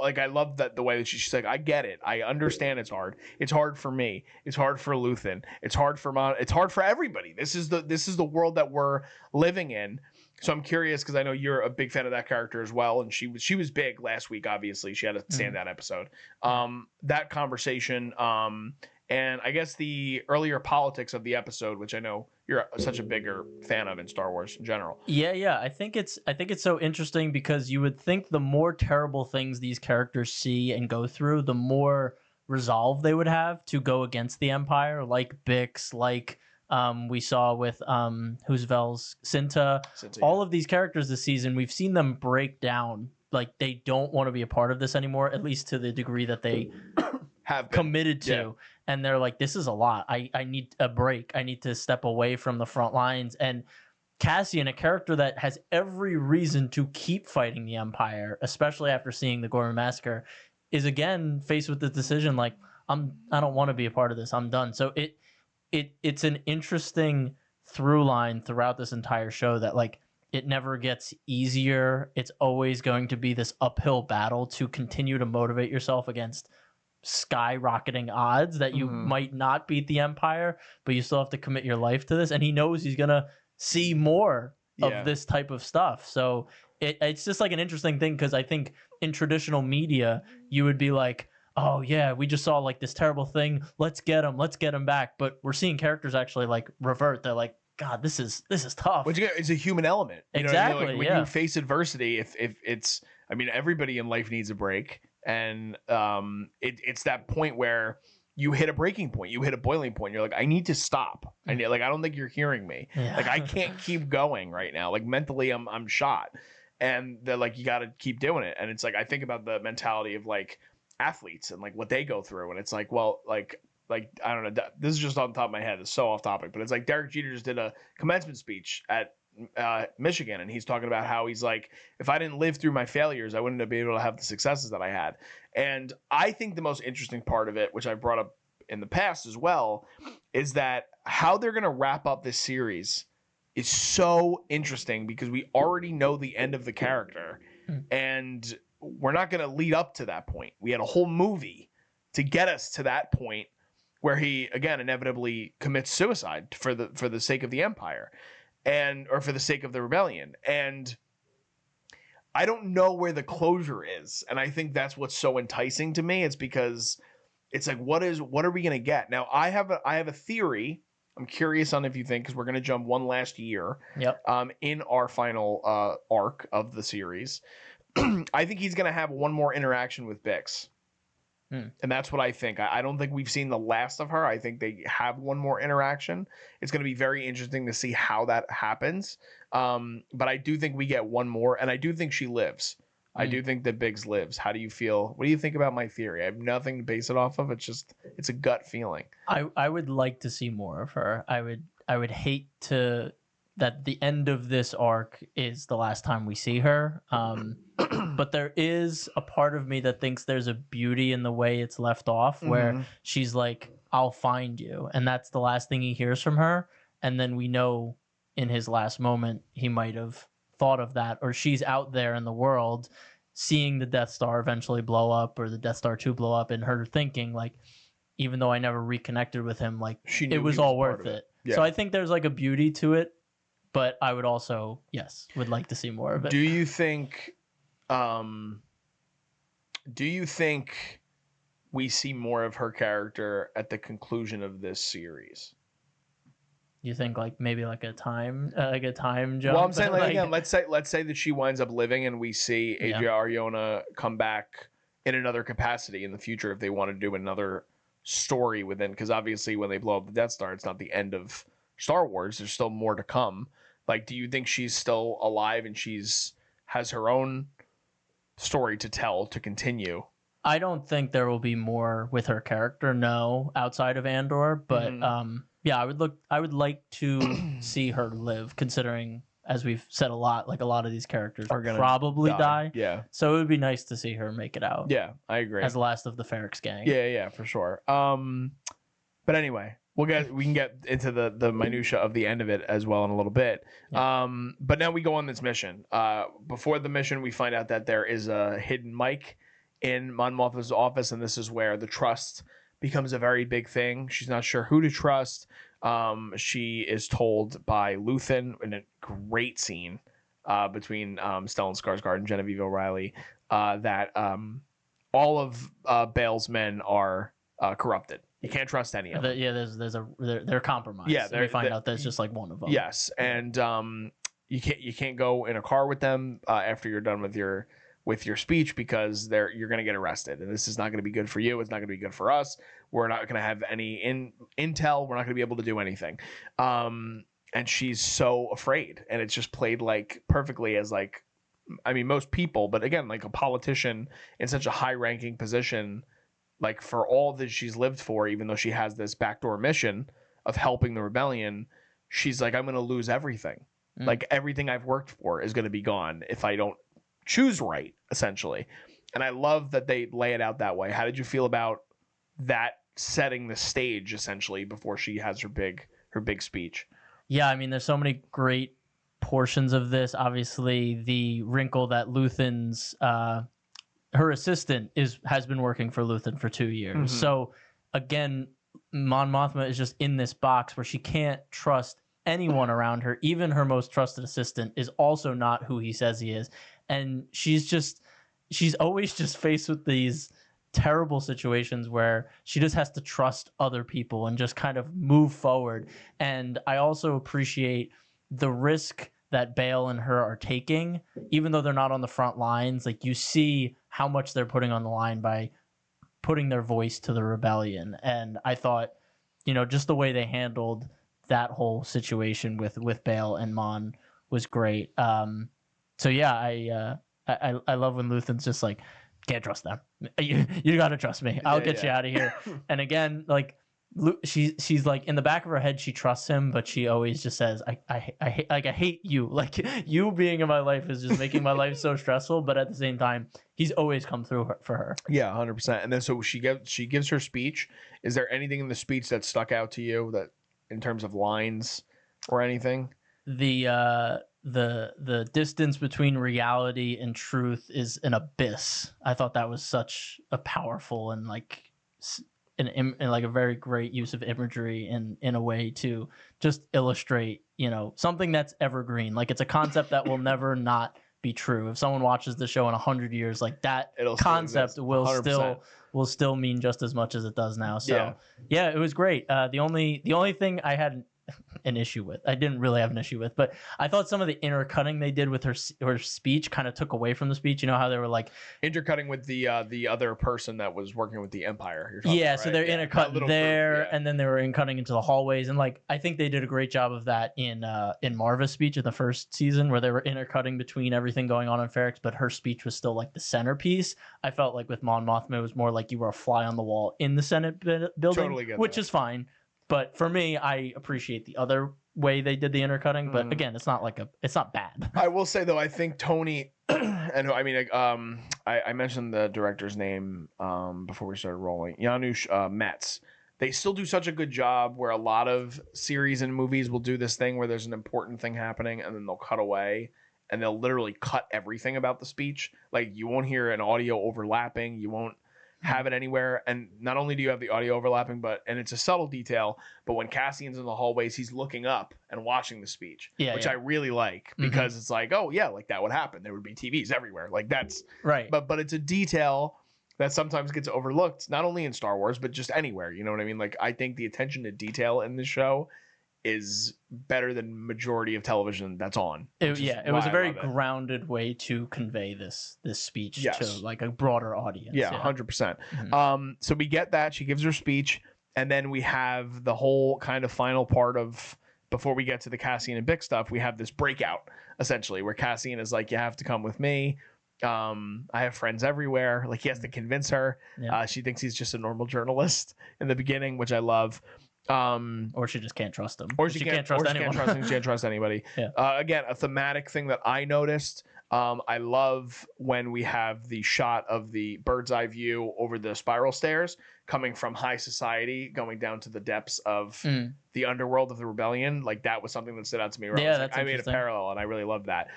that the way that she's like, I get it. I understand it's hard. It's hard for me. It's hard for Luthen. It's hard for it's hard for everybody. This is the world that we're living in. So I'm curious, because I know you're a big fan of that character as well, and she was big last week. Obviously, she had a standout episode. That conversation, and I guess the earlier politics of the episode, which I know you're such a bigger fan of in Star Wars in general. Yeah. I think it's so interesting, because you would think the more terrible things these characters see and go through, the more resolve they would have to go against the Empire, like Bix, like. We saw with Who's Cinta, all of these characters this season, we've seen them break down. Like, they don't want to be a part of this anymore, at least to the degree that they have committed to. Yeah. And they're like, this is a lot. I need a break. I need to step away from the front lines. And Cassian, a character that has every reason to keep fighting the Empire, especially after seeing the Ghorman Massacre, is again faced with the decision like, I don't want to be a part of this. I'm done. So it's an interesting through line throughout this entire show that like it never gets easier. It's always going to be this uphill battle to continue to motivate yourself against skyrocketing odds that you might not beat the Empire, but you still have to commit your life to this. And he knows he's gonna see more of this type of stuff. So it's just like an interesting thing, because I think in traditional media you would be like, oh yeah, we just saw like this terrible thing, let's get him back. But we're seeing characters actually like revert. They're like, God, this is tough. Which it's a human element. You Exactly. Like when you face adversity, if it's, I mean, everybody in life needs a break, and it's that point where you hit a breaking point, you hit a boiling point. You're like, I need to stop. I need, like, I don't think you're hearing me. Yeah. Like, I can't keep going right now. Like, mentally, I'm shot. And they're like, you got to keep doing it. And it's like, I think about the mentality of like athletes and like what they go through, and it's like, well, like I don't know, this is just on the top of my head, it's so off topic, but it's like Derek Jeter just did a commencement speech at Michigan, and he's talking about how he's like, if I didn't live through my failures, I wouldn't have been able to have the successes that I had. And I think the most interesting part of it, which I brought up in the past as well, is that how they're going to wrap up this series is so interesting, because we already know the end of the character, and we're not going to lead up to that point. We had a whole movie to get us to that point where he again inevitably commits suicide for the sake of the Empire, or for the sake of the rebellion. And I don't know where the closure is, and I think that's what's so enticing to me. It's because it's like, what are we going to get? Now I have a theory. I'm curious on if you think, because we're going to jump one last year in our final arc of the series. I think he's going to have one more interaction with Bix. And that's what I think. I don't think we've seen the last of her. I think they have one more interaction. It's going to be very interesting to see how that happens. But I do think we get one more, and I do think she lives. I do think that Biggs lives. How do you feel? What do you think about my theory? I have nothing to base it off of. It's a gut feeling. I would like to see more of her. I would hate that the end of this arc is the last time we see her. But there is a part of me that thinks there's a beauty in the way it's left off, where she's like, I'll find you. And that's the last thing he hears from her. And then we know in his last moment, he might have thought of that, or she's out there in the world seeing the Death Star eventually blow up, or the Death Star 2 blow up, and her thinking like, even though I never reconnected with him, like it was all worth it. Yeah. So I think there's like a beauty to it. But I would also, would like to see more of it. Do you think we see more of her character at the conclusion of this series? You think like maybe like a time jump? Well, I'm saying like again, let's say that she winds up living, and we see Adria Arjona come back in another capacity in the future if they want to do another story within, because obviously when they blow up the Death Star, it's not the end of Star Wars. There's still more to come. Like, do you think she's still alive and has her own story to tell, to continue? I don't think there will be more with her character, no, outside of Andor. But I would like to see her live, considering, as we've said a lot, like a lot of these characters are gonna probably die. Yeah. So it would be nice to see her make it out. Yeah, I agree. As the last of the Ferrex gang. Yeah, for sure. But anyway, we can get into the minutia of the end of it as well in a little bit. Yeah. But now we go on this mission. Before the mission, we find out that there is a hidden mic in Mon Mothma's office, and this is where the trust becomes a very big thing. She's not sure who to trust. She is told by Luthen in a great scene between Stellan Skarsgard and Genevieve O'Reilly that all of Bael's men are corrupted. You can't trust any of them. They're compromised. Yeah, we find out that's just like one of them. Yes, and you can't go in a car with them after you're done with your speech, because you're going to get arrested, and this is not going to be good for you. It's not going to be good for us. We're not going to have any intel. We're not going to be able to do anything. And she's so afraid, and it's just played like perfectly as like, I mean, most people, but again, like a politician in such a high-ranking position. Like, for all that she's lived for, even though she has this backdoor mission of helping the rebellion, she's like, I'm going to lose everything. Like everything I've worked for is going to be gone if I don't choose right, essentially. And I love that they lay it out that way. How did you feel about that setting the stage essentially before she has her big speech? Yeah, I mean, there's so many great portions of this. Obviously, the wrinkle that Luthen's her assistant has been working for Luthen for 2 years. Mm-hmm. So again, Mon Mothma is just in this box where she can't trust anyone around her. Even her most trusted assistant is also not who he says he is, and she's always just faced with these terrible situations where she just has to trust other people and just kind of move forward. And I also appreciate the risk that Bale and her are taking, even though they're not on the front lines. Like, you see how much they're putting on the line by putting their voice to the rebellion. And I thought, just the way they handled that whole situation with Bale and Mon was great. So yeah, I love when Luthen's just like, can't trust them. You gotta trust me. I'll get you out of here. And again, like, she's like, in the back of her head she trusts him, but she always just says, I hate you. Like, you being in my life is just making my life so stressful. But at the same time, he's always come through for her. Yeah, 100%. And then so she gives her speech. Is there anything in the speech that stuck out to you, that in terms of lines or anything? The distance between reality and truth is an abyss. I thought that was such a powerful and like a very great use of imagery in a way to just illustrate, something that's evergreen. Like, it's a concept that will never not be true. If someone watches the show in 100 years, like, that concept will still mean just as much as it does now. So yeah, it was great. The only thing I had an issue with, I didn't really have an issue with, but I thought some of the intercutting they did with her speech kind of took away from the speech. You know how they were like intercutting with the other person that was working with the Empire. Yeah, so they're intercutting there, and then they were intercutting into the hallways, and like, I think they did a great job of that in Marva's speech in the first season, where they were intercutting between everything going on in Ferrix, but her speech was still like the centerpiece. I felt like with Mon Mothma, it was more like you were a fly on the wall in the Senate building, totally which is fine. But for me, I appreciate the other way they did the intercutting. But again, it's not bad. I will say though, I think Tony, and I mean, I mentioned the director's name before we started rolling, Janusz Metz. They still do such a good job where a lot of series and movies will do this thing where there's an important thing happening and then they'll cut away and they'll literally cut everything about the speech. Like, you won't hear an audio overlapping. You won't have it anywhere. And not only do you have the audio overlapping, and it's a subtle detail, but when Cassian's in the hallways, he's looking up and watching the speech, which I really like, because it's like, oh yeah, like that would happen. There would be TVs everywhere. Like, that's right. But it's a detail that sometimes gets overlooked, not only in Star Wars, but just anywhere. You know what I mean? Like, I think the attention to detail in this show is better than majority of television that's on. It was a very grounded way to convey this speech to like a broader audience. Yeah, 100%. So we get that. She gives her speech, and then we have the whole kind of final part of, before we get to the Cassian and Bix stuff, we have this breakout, essentially, where Cassian is like, you have to come with me. I have friends everywhere. Like, he has to convince her. Yeah. She thinks he's just a normal journalist in the beginning, which I love. Or she just can't trust him. Or she can't trust anyone. She can't trust anybody. Yeah. Again, a thematic thing that I noticed. I love when we have the shot of the bird's eye view over the spiral stairs coming from high society, going down to the depths of the underworld of the rebellion. Like, that was something that stood out to me. Where I made a parallel, and I really loved that.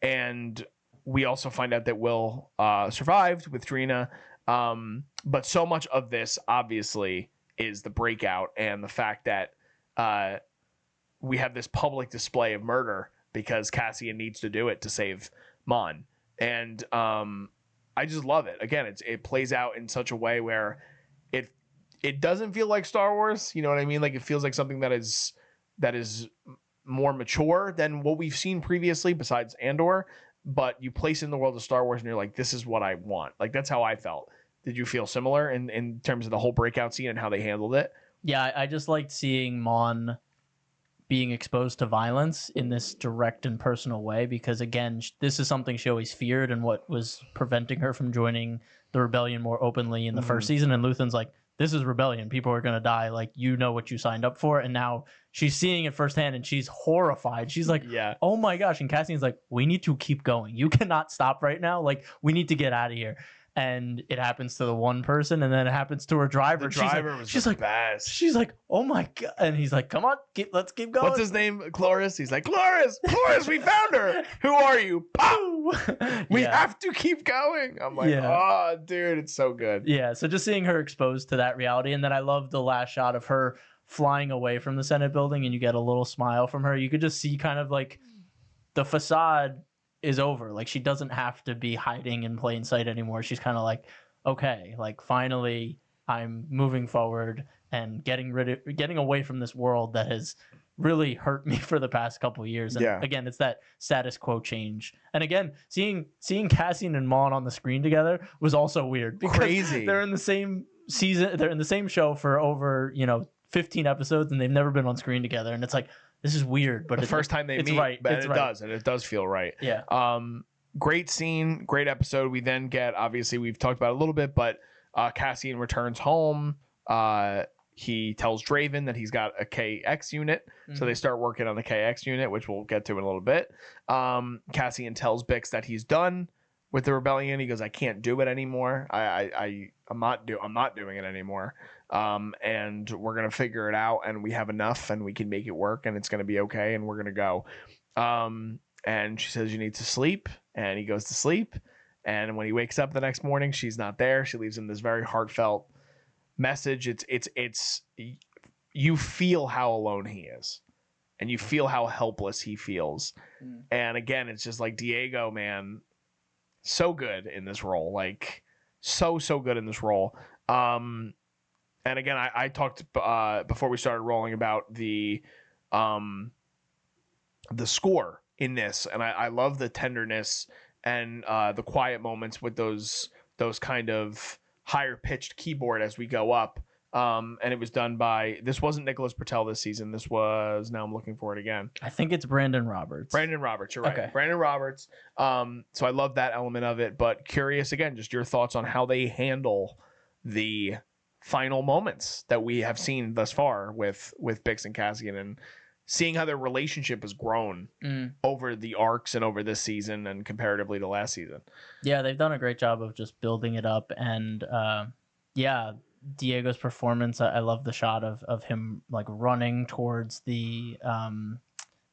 And we also find out that Will survived with Drina. But so much of this, obviously, is the breakout and the fact that we have this public display of murder because Cassian needs to do it to save Mon. And I just love it. Again, it plays out in such a way where it doesn't feel like Star Wars. You know what I mean? Like, it feels like something that is more mature than what we've seen previously besides Andor. But you place it in the world of Star Wars and you're like, this is what I want. Like, that's how I felt. Did you feel similar in terms of the whole breakout scene and how they handled it? Yeah, I just liked seeing Mon being exposed to violence in this direct and personal way, because, again, this is something she always feared and what was preventing her from joining the rebellion more openly in the first season. And Luthen's like, this is rebellion. People are going to die. Like, you know what you signed up for. And now she's seeing it firsthand and she's horrified. She's like, Yeah. oh my gosh. And Cassian's like, we need to keep going. You cannot stop right now. Like, we need to get out of here. And it happens to the one person, and then it happens to her driver. The driver was the best. She's like, oh my God. And he's like, come on, let's keep going. What's his name? Cloris? He's like, Cloris, we found her. Who are you? Pow! We have to keep going. I'm like, oh, dude, it's so good. Yeah, so just seeing her exposed to that reality. And then I love the last shot of her flying away from the Senate building, and you get a little smile from her. You could just see kind of like the facade is over. Like, she doesn't have to be hiding in plain sight anymore. She's kind of like, okay, like, finally I'm moving forward and getting away from this world that has really hurt me for the past couple of years. And again, it's that status quo change. And again, seeing Cassian and Mon on the screen together was also weird. Crazy. They're in the same season, they're in the same show for over 15 episodes, and they've never been on screen together. And it's like, this is weird, but the first time they meet, right. It does feel right. Yeah. Great scene, great episode. We then get, obviously, we've talked about it a little bit, but Cassian returns home. He tells Draven that he's got a KX unit, so they start working on the KX unit, which we'll get to in a little bit. Cassian tells Bix that he's done with the rebellion. He goes, I can't do it anymore. I'm not doing it anymore. And we're gonna figure it out, and we have enough, and we can make it work, and it's gonna be okay, and we're gonna go. And she says, you need to sleep, and he goes to sleep. And when he wakes up the next morning, she's not there. She leaves him this very heartfelt message. It's you feel how alone he is, and you feel how helpless he feels. And again, it's just like Diego, man, so good in this role, like so good in this role. And again, I talked before we started rolling about the score in this, and I love the tenderness and the quiet moments with those kind of higher pitched keyboard as we go up. And it was done by, this wasn't Nicholas Patel this season. This was, now I'm looking for it again. I think it's Brandon Roberts. You're right. Okay. Brandon Roberts. So I love that element of it, but curious again, just your thoughts on how they handle the final moments that we have seen thus far with Bix and Cassian, and seeing how their relationship has grown over the arcs and over this season and comparatively to last season. Yeah, they've done a great job of just building it up. And Diego's performance, I love the shot of him like running towards the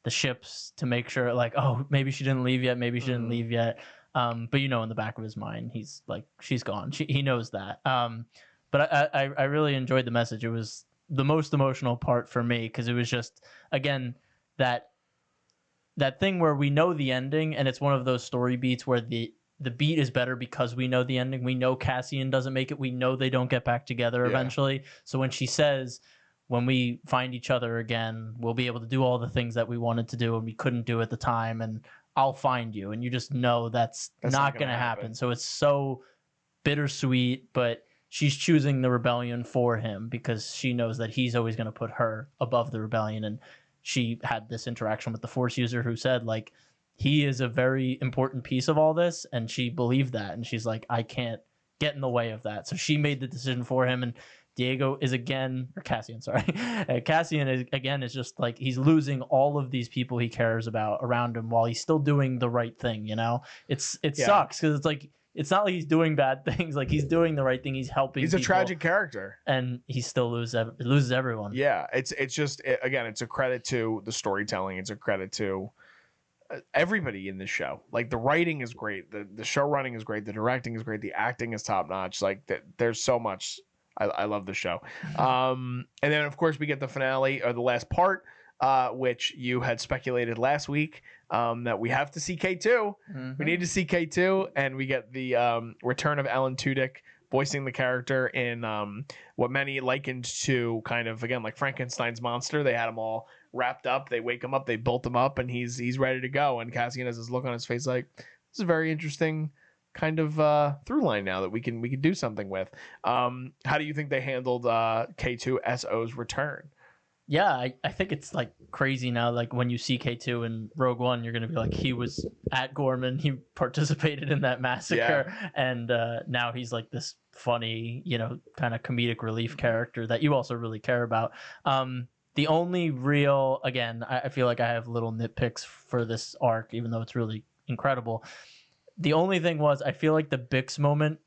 ships to make sure, like, oh, maybe she didn't leave yet, but in the back of his mind, he's like, she's gone. He knows that. But I really enjoyed the message. It was the most emotional part for me, because it was just, again, that thing where we know the ending, and it's one of those story beats where the beat is better because we know the ending. We know Cassian doesn't make it. We know they don't get back together eventually. So when she says, when we find each other again, we'll be able to do all the things that we wanted to do and we couldn't do at the time, and I'll find you. And you just know that's not going to happen. So it's so bittersweet, but she's choosing the rebellion for him because she knows that he's always going to put her above the rebellion. And she had this interaction with the Force user who said, like, he is a very important piece of all this. And she believed that. And she's like, I can't get in the way of that. So she made the decision for him. And Cassian is just like, he's losing all of these people he cares about around him while he's still doing the right thing. It sucks, because it's like, it's not like he's doing bad things. Like, he's doing the right thing. He's helping. He's a tragic character, and he still loses everyone. Yeah, it's just again, it's a credit to the storytelling. It's a credit to everybody in this show. Like, the writing is great, the show running is great, the directing is great, the acting is top notch. Like, there's so much. I love the show. And then of course we get the finale, or the last part, which you had speculated last week, that we have to see K2. Mm-hmm. We need to see K2, and we get the return of Alan Tudyk voicing the character in what many likened to kind of, again, like Frankenstein's monster. They had him all wrapped up. They wake him up. They bolt him up, and he's ready to go. And Cassian has this look on his face like, this is a very interesting kind of through line now that we can do something with. How do you think they handled K2SO's return? Yeah, I think it's like crazy now. Like, when you see K2 in Rogue One, you're going to be like, he was at Ghorman, he participated in that massacre, and now he's like this funny, kind of comedic relief character that you also really care about. The only real, again, I feel like I have little nitpicks for this arc, even though it's really incredible. The only thing was, I feel like the Bix moment,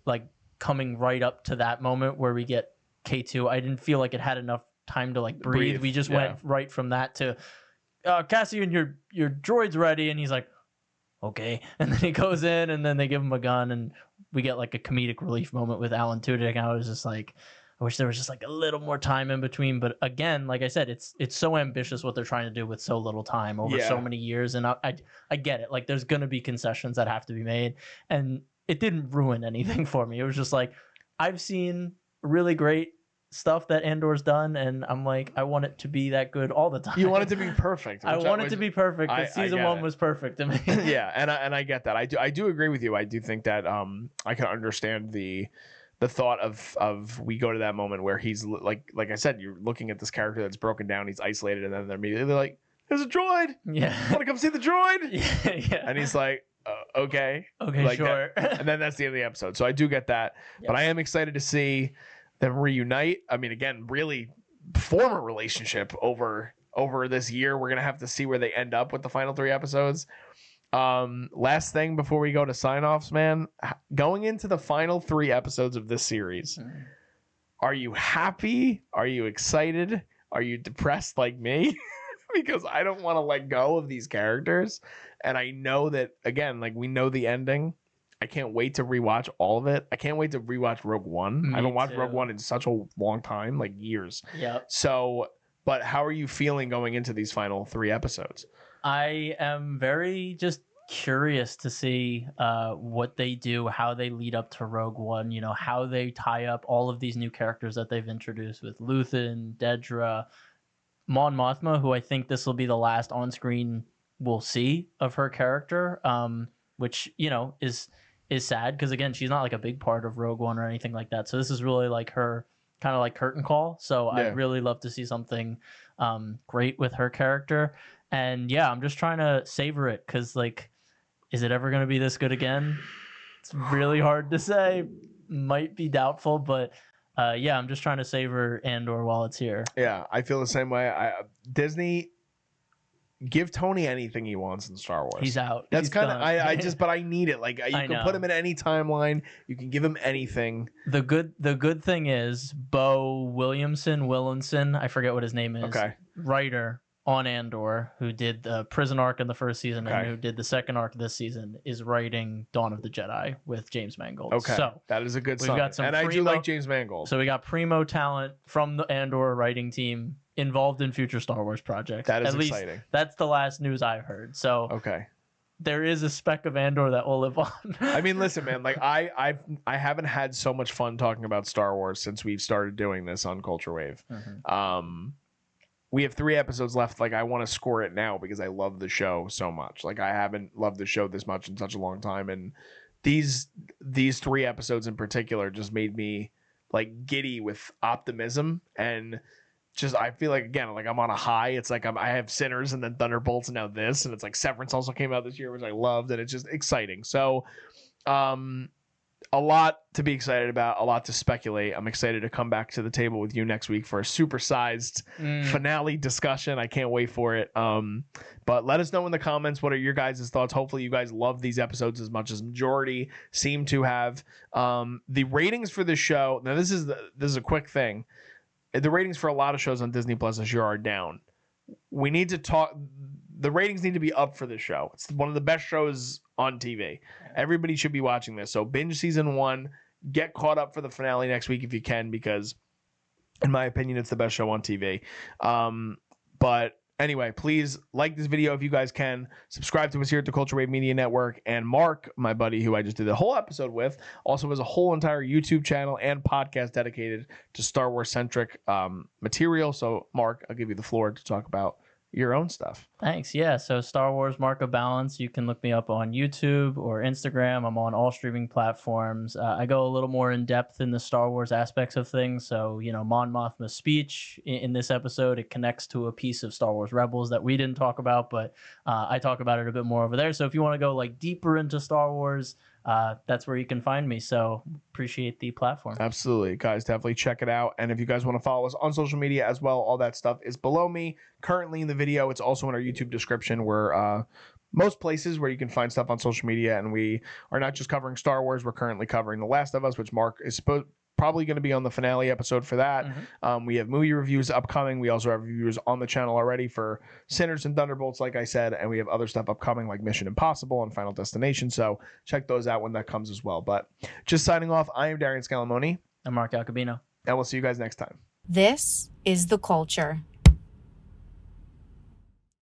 like coming right up to that moment where we get K2, I didn't feel like it had enough time to like breathe. We just went right from that to Cassian, your droid's ready, and he's like, okay, and then he goes in, and then they give him a gun, and we get like a comedic relief moment with Alan Tudyk, and I was just like, I wish there was just like a little more time in between. But again, like I said, it's so ambitious what they're trying to do with so little time over so many years. And I get it. Like there's going to be concessions that have to be made. And it didn't ruin anything for me. It was just like, I've seen really great stuff that Andor's done. And I'm like, I want it to be that good all the time. You want it to be perfect. I want it to be perfect. But season 1 was perfect to me. Yeah. And I get that. I do agree with you. I do think that I can understand the thought of we go to that moment where he's like I said, you're looking at this character that's broken down, he's isolated, and then they're immediately like, there's a droid. Yeah. Want to come see the droid? Yeah. And he's like, okay. Okay, like sure. And then that's the end of the episode. So I do get that. Yep. But I am excited to see them reunite. I mean, again, really form a relationship over this year. We're going to have to see where they end up with the final 3 episodes. Last thing before we go to sign-offs, man, going into the final 3 episodes of this series, are you happy? Are you excited? Are you depressed like me? Because I don't want to let go of these characters, and I know that, again, like, we know the ending. I can't wait to rewatch all of it. I can't wait to rewatch Rogue One. I haven't watched Rogue One in such a long time, like years. Yeah. So, but how are you feeling going into these final 3 episodes? I am very just curious to see what they do, how they lead up to Rogue One, how they tie up all of these new characters that they've introduced with Luthen, Dedra, Mon Mothma, who I think this will be the last on-screen we'll see of her character, which, is sad because, again, she's not like a big part of Rogue One or anything like that. So this is really like her kind of like curtain call. So I'd really love to see something great with her character. And yeah, I'm just trying to savor it because, like, is it ever going to be this good again? It's really hard to say. Might be doubtful, but yeah, I'm just trying to savor Andor while it's here. Yeah, I feel the same way. Disney, give Tony anything he wants in Star Wars. He's out. That's kind of but I need it. Like, you can put him in any timeline. You can give him anything. The good thing is Bo Williamson, I forget what his name is. Okay. Writer on Andor, who did the prison arc in the first season and who did the second arc this season, is writing Dawn of the Jedi with James Mangold. Okay, so that is a good sign. Got some and I do like James Mangold. So we got primo talent from the Andor writing team involved in future Star Wars projects. That is At exciting. Least that's the last news I've heard. So okay, there is a speck of Andor that will live on. I mean, listen, man. Like I haven't had so much fun talking about Star Wars since we've started doing this on Culture Wave. Mm-hmm. We have 3 episodes left. Like, I want to score it now because I love the show so much. Like, I haven't loved the show this much in such a long time. And these 3 episodes in particular just made me like giddy with optimism, and just, I feel like, again, like I'm on a high. It's like I have Sinners and then Thunderbolts and now this, and it's like Severance also came out this year, which I loved, and it's just exciting. So, a lot to be excited about, a lot to speculate. I'm excited to come back to the table with you next week for a supersized finale discussion. I can't wait for it. But let us know in the comments, what are your guys' thoughts? Hopefully you guys love these episodes as much as majority seem to have. The ratings for this show, now this is a quick thing. The ratings for a lot of shows on Disney Plus this year are down. We need to talk. The ratings need to be up for this show. It's one of the best shows on TV. Everybody should be watching this. So binge season 1. Get caught up for the finale next week if you can, because in my opinion, it's the best show on TV. But anyway, please like this video if you guys can. Subscribe to us here at the Culture Wave Media Network. And Mark, my buddy who I just did the whole episode with, also has a whole entire YouTube channel and podcast dedicated to Star Wars centric material. So Mark, I'll give you the floor to talk about your own stuff. Thanks. Yeah. So Star Wars Mark of Balance. You can look me up on YouTube or Instagram. I'm on all streaming platforms. I go a little more in depth in the Star Wars aspects of things. So, Mon Mothma's speech in this episode, it connects to a piece of Star Wars Rebels that we didn't talk about, but I talk about it a bit more over there. So if you want to go like deeper into Star Wars, that's where you can find me. So appreciate the platform. Absolutely, guys, definitely check it out. And if you guys want to follow us on social media as well, all that stuff is below me currently in the video. It's also in our YouTube description, where most places where you can find stuff on social media. And we are not just covering Star Wars, we're currently covering The Last of Us, which Mark is probably going to be on the finale episode for that. We have movie reviews upcoming. We also have reviews on the channel already for Sinners and Thunderbolts, like I said, and we have other stuff upcoming like Mission Impossible and Final Destination. So check those out when that comes as well. But just signing off, I am Darian Scalamoni. I'm Mark Alcabino. And we'll see you guys next time. This is The Culture.